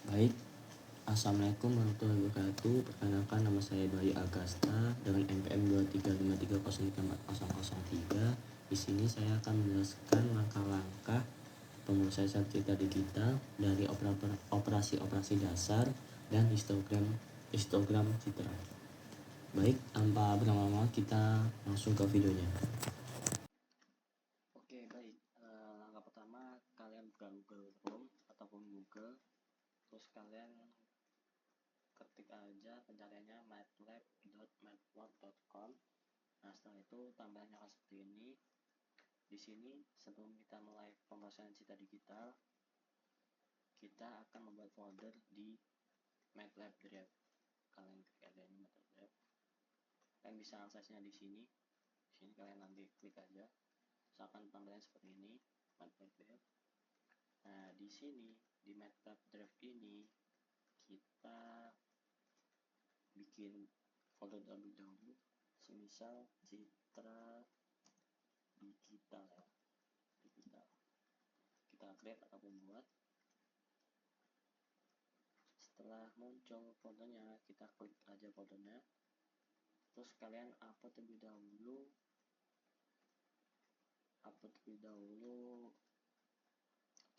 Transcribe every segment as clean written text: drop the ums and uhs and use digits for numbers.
Baik, Assalamualaikum warahmatullahi wabarakatuh. Perkenalkan, nama saya Bayu Agasta dengan NPM 235303403. Di sini saya akan menjelaskan langkah-langkah pemrosesan citra digital dari operasi-operasi dasar dan histogram citra. Baik, tanpa berlama-lama kita langsung ke videonya. Oke, baik. Langkah pertama, kalian buka Google Chrome ataupun Google, terus kalian ketik aja pencariannya matlab.matplotlib.com. Nah, setelah itu tampilannya akan seperti ini. Di sini sebelum kita mulai pemrosesan citra digital, kita akan membuat folder di MATLAB Drive. Kalian klik aja ini MATLAB Drive. Kalian bisa aksesnya di sini. Di sini kalian nanti klik aja. Misalkan tampilannya seperti ini, MATLAB Drive. Nah, di sini di MATLAB Drive ini kita bikin folder terlebih dahulu, semisal citra digital ya. Kita create ataupun buat. Setelah muncul foldernya, kita klik aja foldernya. Terus kalian upload terlebih dahulu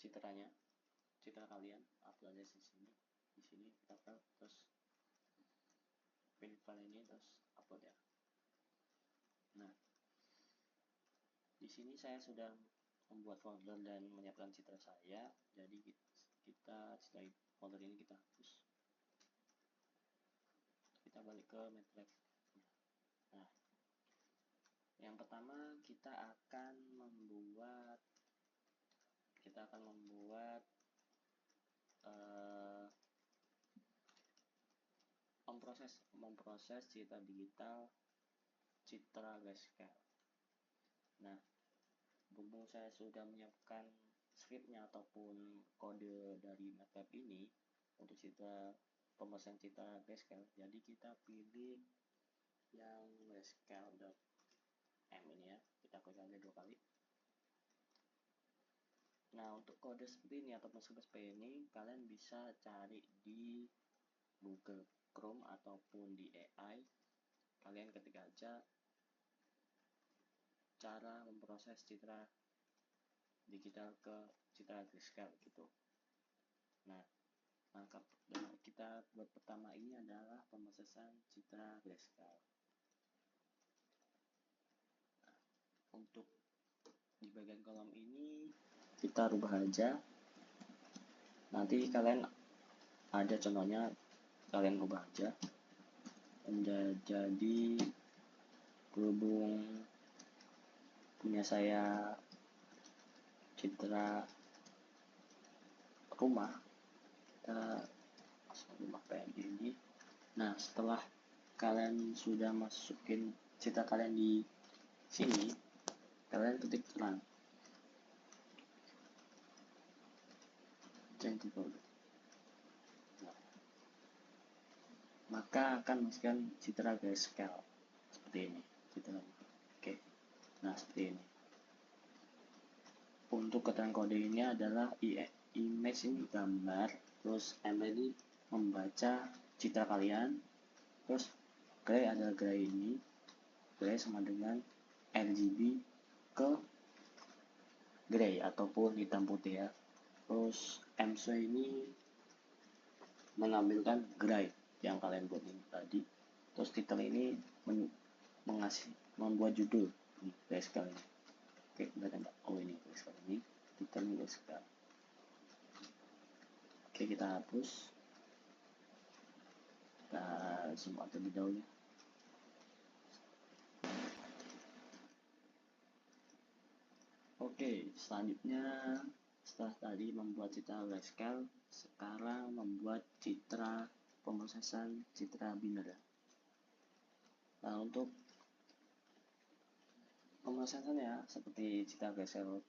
citranya, citra kalian upload aja di sini. Di sini kita terus pilih file ini terus upload ya. Nah, di sini saya sudah membuat folder dan menyiapkan citra saya. Jadi kita setelah folder ini kita hapus. Kita balik ke MATLAB. Nah, yang pertama kita akan membuat memproses citra digital, citra grayscale. Nah, berhubung saya sudah menyiapkan scriptnya ataupun kode dari MATLAB ini untuk pemrosesan citra grayscale, jadi kita pilih yang grayscale.m ini ya. Kita klik aja 2 kali. Nah, untuk kode seperti ini ataupun script seperti ini kalian bisa cari di Google Chrome ataupun di AI. Kalian ketik aja cara memproses citra digital ke citra grayscale gitu. Nah, langkah kita buat pertama ini adalah pemrosesan citra grayscale. Nah, untuk di bagian kolom ini kita rubah aja. Nanti kalian ada contohnya, kalian rubah aja menjadi berhubung punya saya citra rumah, kita rumah PNG ini. Nah, setelah kalian sudah masukin citra kalian di sini, kalian ketik run. Maka akan masukkan citra grayscale seperti ini citra. Oke, nah seperti ini. Untuk keterangan kode ini adalah image ini gambar, terus M ini membaca citra kalian, terus gray adalah gray ini, gray sama dengan RGB ke gray ataupun hitam putih ya. Terus MC ini mengambilkan gray yang kalian buat ini tadi. Terus title ini membuat judul grayscale ini. Oke, kita tembak. Oh, ini grayscale ini, title grayscale. Oke, kita hapus. Kita zoom out terlebih dahulu. Oke, selanjutnya setelah tadi membuat citra grayscale, sekarang membuat citra pemrosesan citra biner. Nah, untuk pemrosesannya seperti citra grayscale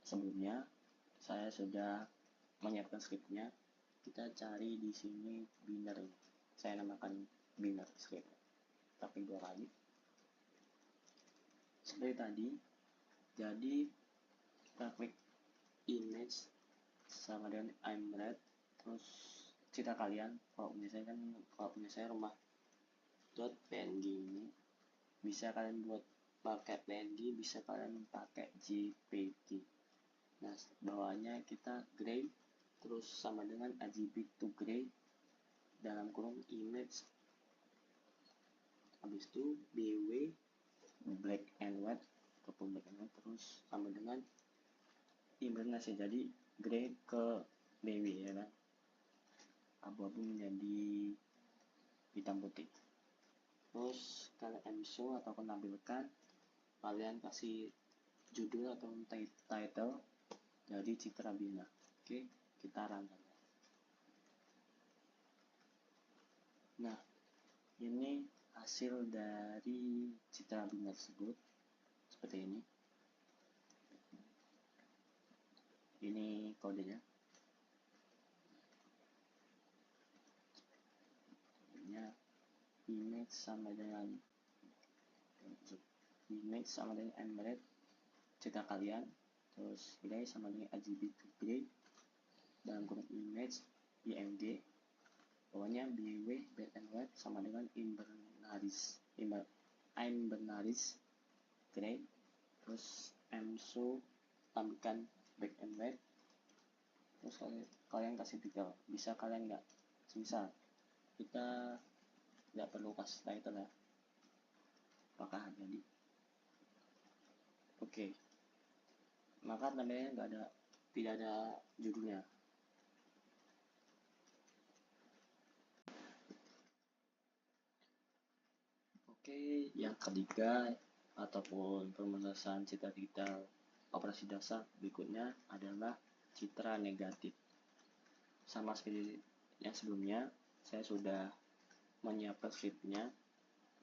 sebelumnya, saya sudah menyiapkan scriptnya. Kita cari di sini biner. Saya namakan biner script. Tapi 2 kali. Seperti tadi. Jadi kita klik image sama dengan I'm red, terus citra kalian. Kalau punya saya rumah .png ini bisa kalian buat pakai PNG, bisa kalian pakai JPG. Nah, bawahnya kita gray terus sama dengan RGB to gray dalam kurung image, habis itu BW black and white ataupun black and white terus sama dengan image, jadi gray ke BW ya kan, abu-abu menjadi hitam putih. Terus kalian emso atau menampilkan, kalian kasih judul atau title dari Citra Bina. Oke, kita rangkai. Nah, ini hasil dari Citra Bina tersebut seperti ini. Ini kodenya. Image sama dengan emerald citra kalian, terus gray sama dengan RGB to gray dalam kurung image IMG, bawahnya BW black and white sama dengan Invernaris gray, terus emso tampilkan black and white, terus kalian kasih title, bisa kalian nggak, misal kita nggak perlu kasih title ya, apakah jadi oke. Maka namanya tidak ada judulnya. Oke, yang ketiga ataupun pemrosesan citra digital operasi dasar berikutnya adalah citra negatif. Sama seperti yang sebelumnya, saya sudah menyiapkan scriptnya.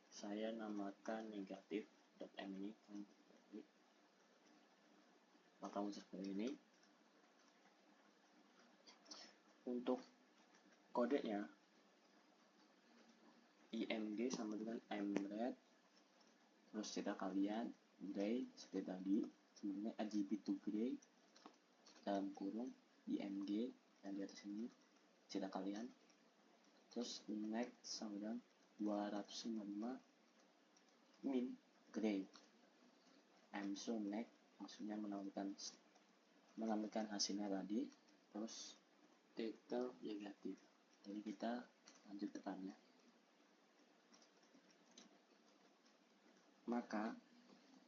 Saya namakan negatif.m ini. Maka seperti ini. Untuk kodenya IMG sama dengan emerald, terus citra kalian gray seperti tadi, sebenarnya RGB to gray dalam kurung IMG, dan di atas ini citra kalian, terus next sama dengan 255 min gray, emso next maksudnya menampilkan hasilnya tadi, terus title negatif. Jadi kita lanjut depannya. Maka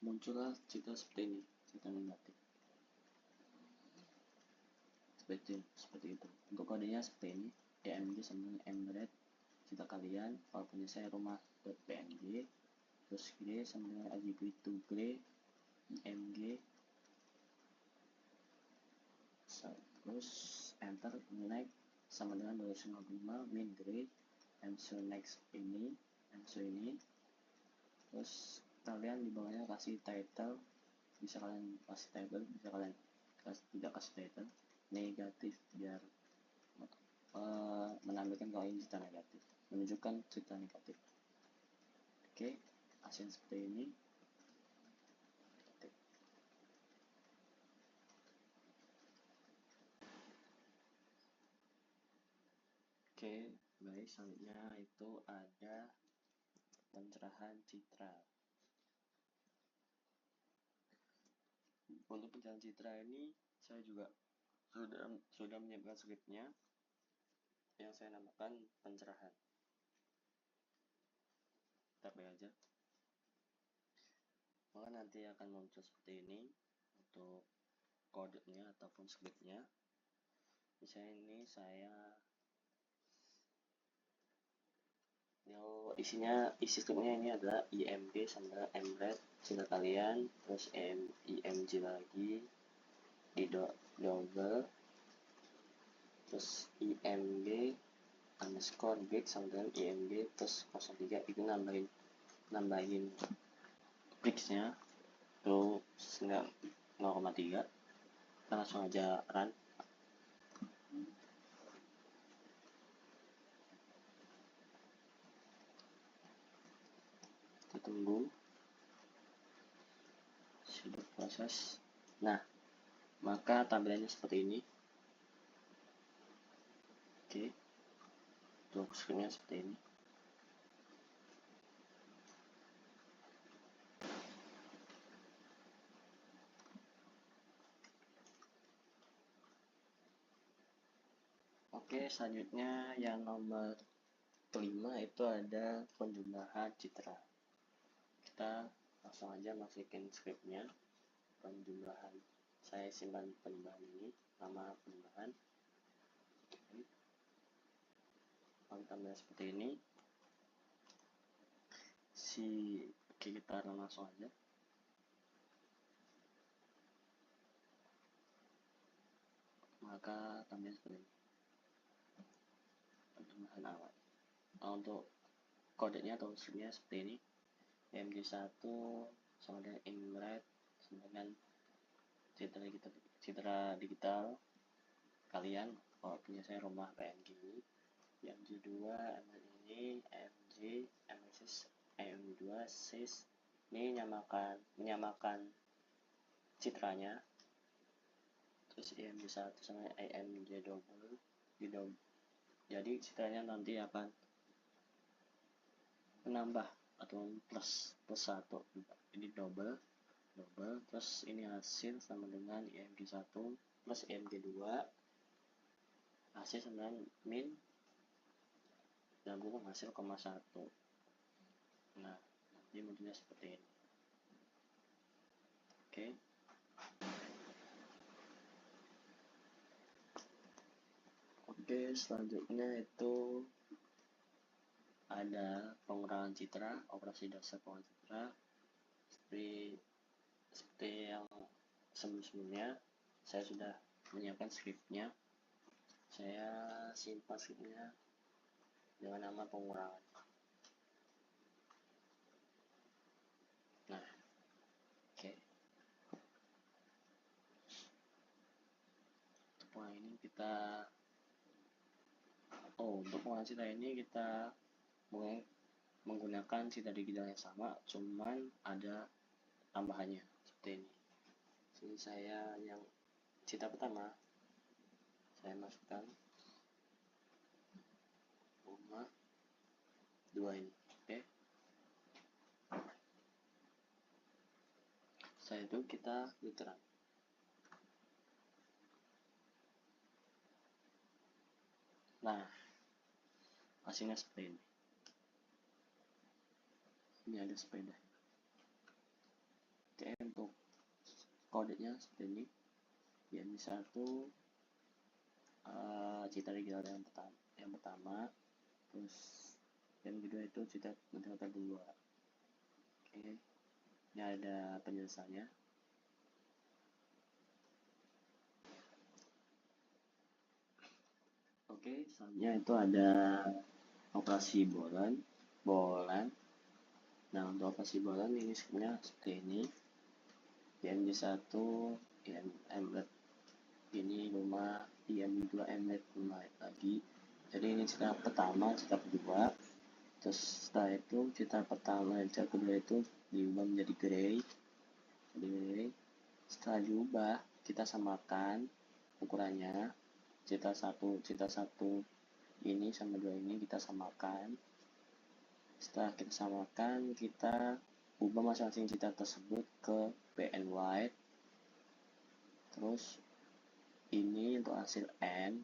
muncullah citra seperti ini, citra negatif. Seperti itu. Untuk kodenya seperti ini, DMG sama dengan emerald citra kalian, kalau punya saya rumah.png, terus gray sama dengan RGB to gray, IMG, terus enter, next sama dengan 255 min gray, emso next ini, terus kalian di bawahnya kasih title, bisa kalian kasih title, bisa kalian tidak kasih title, negatif biar menampilkan kalau ini cerita negatif, menunjukkan cerita negatif. Oke, hasil seperti ini. Oke, baik, selanjutnya itu ada pencerahan citra. Untuk pencerahan citra ini saya juga sudah menyiapkan scriptnya yang saya namakan pencerahan. Kita play aja. Maka nanti akan muncul seperti ini untuk kodenya ataupun scriptnya. Misalnya ini isi scriptnya ini adalah IMG sama emerald citra kalian, terus IMG lagi di double, terus IMG underscore big sama dengan IMG terus 03, itu nambahin bricksnya terus 0,3. Kita langsung aja run. Kita tunggu sudah proses. Nah, maka tampilannya seperti ini. Oke, bentuk scriptnya seperti ini. Oke, selanjutnya yang nomor kelima itu ada penjumlahan citra. Kita langsung aja masukin scriptnya. Penjumlahan, saya simpan penjumlahan ini, nama penjumlahan. Tambah seperti ini. Kita langsung aja. Maka tambah seperti ini. Penjumlahan awal. Untuk kodenya atau scriptnya seperti ini. MG1 sama dengan imret sama dengan citra digital kalian. Kalau punya saya rumah PNG, yang kedua ML ini MG MSIS M2 SIS ini menyamakan citranya. Terus IMG1 sama IMG double jadi citranya nanti akan menambah atau plus 1, ini double, terus ini hasil sama dengan IMG1 plus IMG2, hasil sama dengan min dan bukan hasil, 1. Nah, ini modelnya seperti ini. Oke, selanjutnya itu ada pengurangan citra, operasi dasar pengurangan citra seperti yang sebelumnya. Saya sudah menyiapkan scriptnya. Saya simpan scriptnya dengan nama pengurangan. Nah, oke. Untuk pengurangan citra ini kita menggunakan citra digital yang sama, cuman ada tambahannya seperti ini. Sini saya yang citra pertama saya masukkan rumah 2 ini. Oke. Setelah itu kita filteran. Nah, hasilnya seperti ini. Ini ada sepeda. Oke, untuk kodenya seperti ini. Yang satu citra digital yang pertama, terus yang kedua itu citra digital kedua. Oke, ini ada penjelasannya. Oke, selanjutnya itu ada operasi bolan. Nah, untuk operasi bolan ini sebenarnya seperti ini. IMG1 embedded ini rumah, IMG2 embedded rumah lagi. Jadi ini citra pertama, citra kedua. Terus setelah itu citra pertama dan citra kedua itu diubah menjadi gray. Setelah diubah, kita samakan ukurannya. Citra satu ini sama 2 ini kita samakan. Setelah kita samakan, kita ubah masing-masing citra tersebut ke black and white. Terus ini untuk hasil N,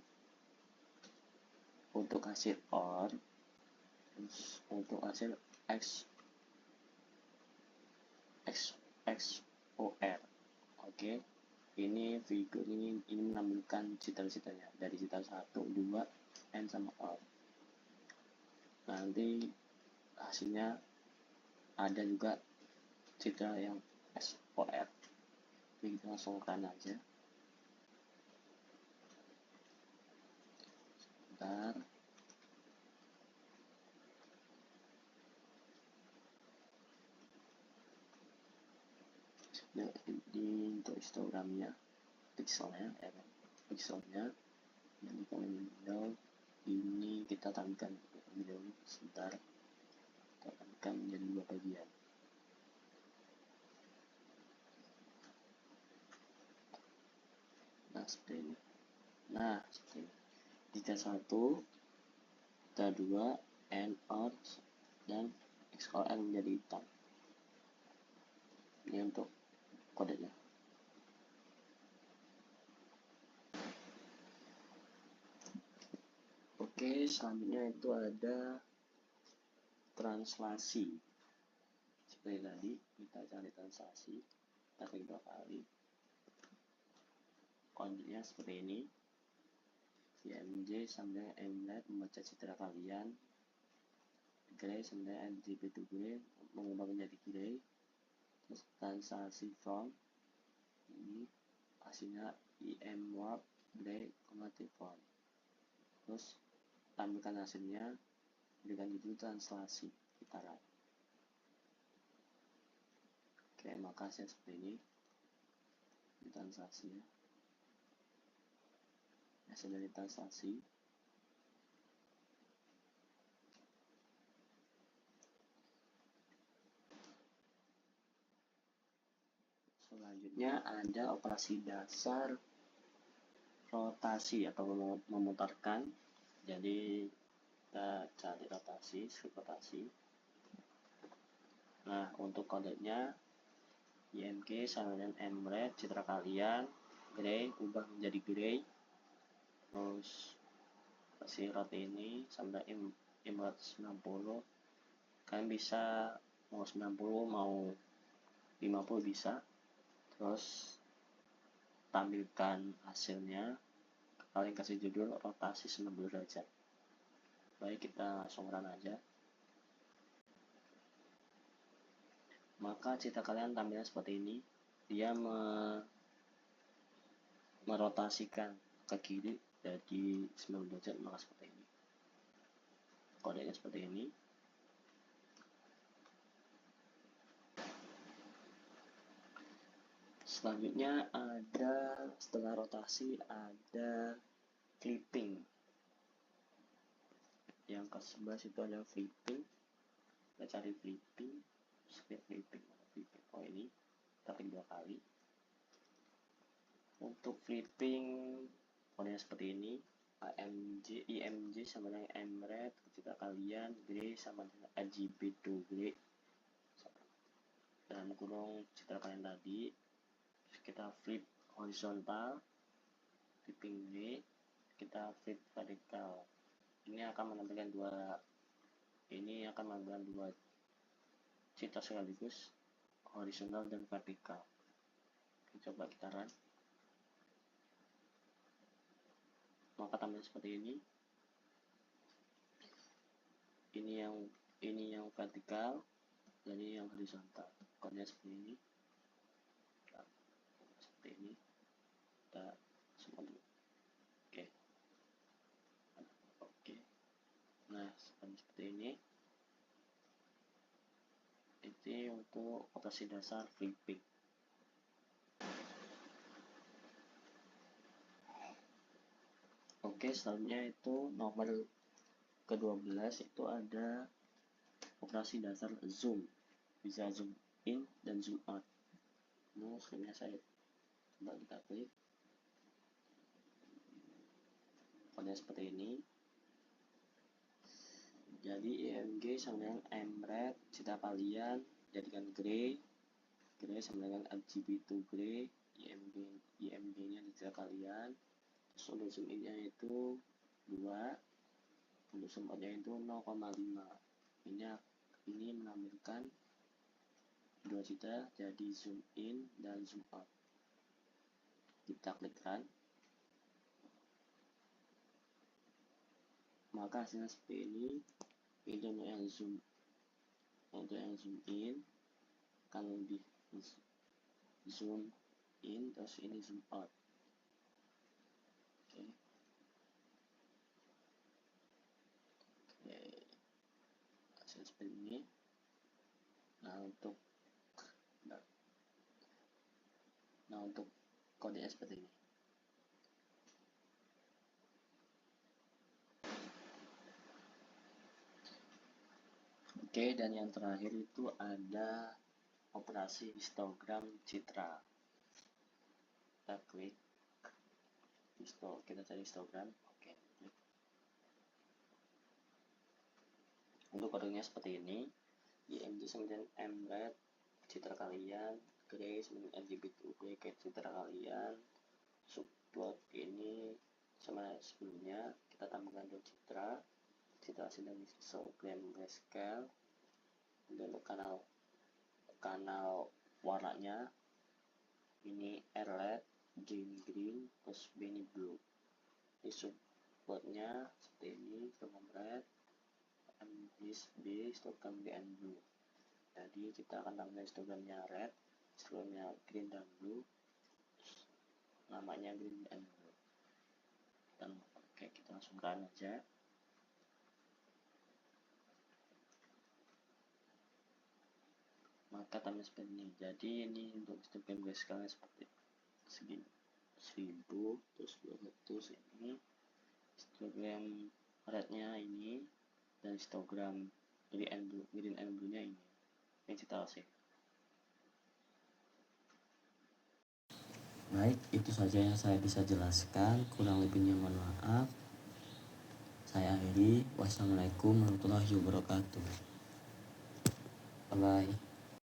untuk hasil OR, terus untuk hasil XOR. Oke, ini figur ini menampilkan citra-citranya dari citra 1, 2, N sama OR. Nanti hasilnya ada juga citra yang SOR. Jadi kita langsung run aja. Bentar. Nah, ini untuk histogramnya, pixelnya yang di window ini kita tampilkan video sebentar. Kita tampilkan menjadi 2 bagian. Nah, seperti ini. Citra 1 kita 2 and or dan X or L menjadi hitam. Ini untuk kodenya. Oke, selanjutnya itu ada translasi. Seperti tadi, kita cari translasi, kita klik 2 kali. Kodenya seperti ini. IMG sama dengan Mlet membaca citra kalian. Gray sama dengan RGB to gray mengubah menjadi gray. Terus translasi from ini hasilnya IM warp gray chromatic font. Terus tampilkan hasilnya dengan judul translasi kita run. Oke, maka hasilnya seperti ini. Translasinya hasil dari translasi. Selanjutnya ada operasi dasar rotasi atau memutarkan. Jadi kita cari rotasi, script rotasi. Nah, untuk kodenya IMG sama dengan Mret citra kalian gray ubah menjadi gray. Terus si rot ini sama Mret 90. Kalian bisa mau 90 mau 50 bisa. Terus tampilkan hasilnya, kalian kasih judul rotasi 90 derajat. Baik, kita langsung run aja. Maka citra kalian tampilnya seperti ini. Dia merotasikan ke kiri jadi 90 derajat, maka seperti ini. Kodenya seperti ini. Selanjutnya ada, setelah rotasi ada flipping. Yang ke sebelah itu ada flipping. Kita cari flipping, script flipping. Oh, ini kita klik 2 kali. Untuk flipping kodenya seperti ini. IMG sama dengan Mret citra kalian gray sama dengan RGB to gray dalam kurung citra kalian tadi. Kita flip horizontal, flipping gray, kita flip vertikal. Ini akan menampilkan dua citra sekaligus, horizontal dan vertikal. Coba kita run. Maka tampilnya seperti ini. Ini yang vertikal dan ini yang horizontal. Kodenya seperti ini. Seperti ini. Kita semua dulu. Oke. Nah, seperti ini. Itu untuk operasi dasar flipping. Oke, selanjutnya itu nomor ke-12 itu ada operasi dasar zoom. Bisa zoom in dan zoom out. Nah, screennya saya coba kita klik. Kodenya seperti ini. Jadi IMG sama dengan Mret citra kalian jadikan gray sama dengan RGB to gray. IMG nya di citra kalian. Terus untuk zoom in nya itu 2, untuk zoom out nya itu 0,5. Ini menampilkan dua citra jadi zoom in dan zoom out. Kita klik run. Maka hasilnya seperti ini. Itu untuk yang zoom in kan lebih zoom in, terus ini zoom out. Oke. Hasil seperti ini. Nah untuk kodenya seperti ini. Oke, dan yang terakhir itu ada operasi histogram citra. Kita klik kita cari histogram. Oke, klik. kode-kodenya seperti ini. IMG kemudian MRED citra kalian, gray kemudian RGB2 ke citra kalian, subplot ini sama sebelumnya kita tambahkan dua citra asli dari histogram grayscale, dan untuk kanal warnanya ini RLED, green, terus ini blue. Di subplotnya seperti ini, histogram red, this B, histogram green and blue. Jadi kita akan tambahkan histogramnya red, histogramnya green dan blue, namanya green and blue. Dan oke, kita langsung run aja. Maka tambah seperti ini. Jadi ini untuk histogram grayscale seperti segini, 1000, terus 200 ini, histogram rednya ini, dan histogram green and blue nya ini kita save. Baik, itu saja yang saya bisa jelaskan, kurang lebihnya mohon maaf. Saya akhiri, wassalamualaikum warahmatullahi wabarakatuh. Bye bye.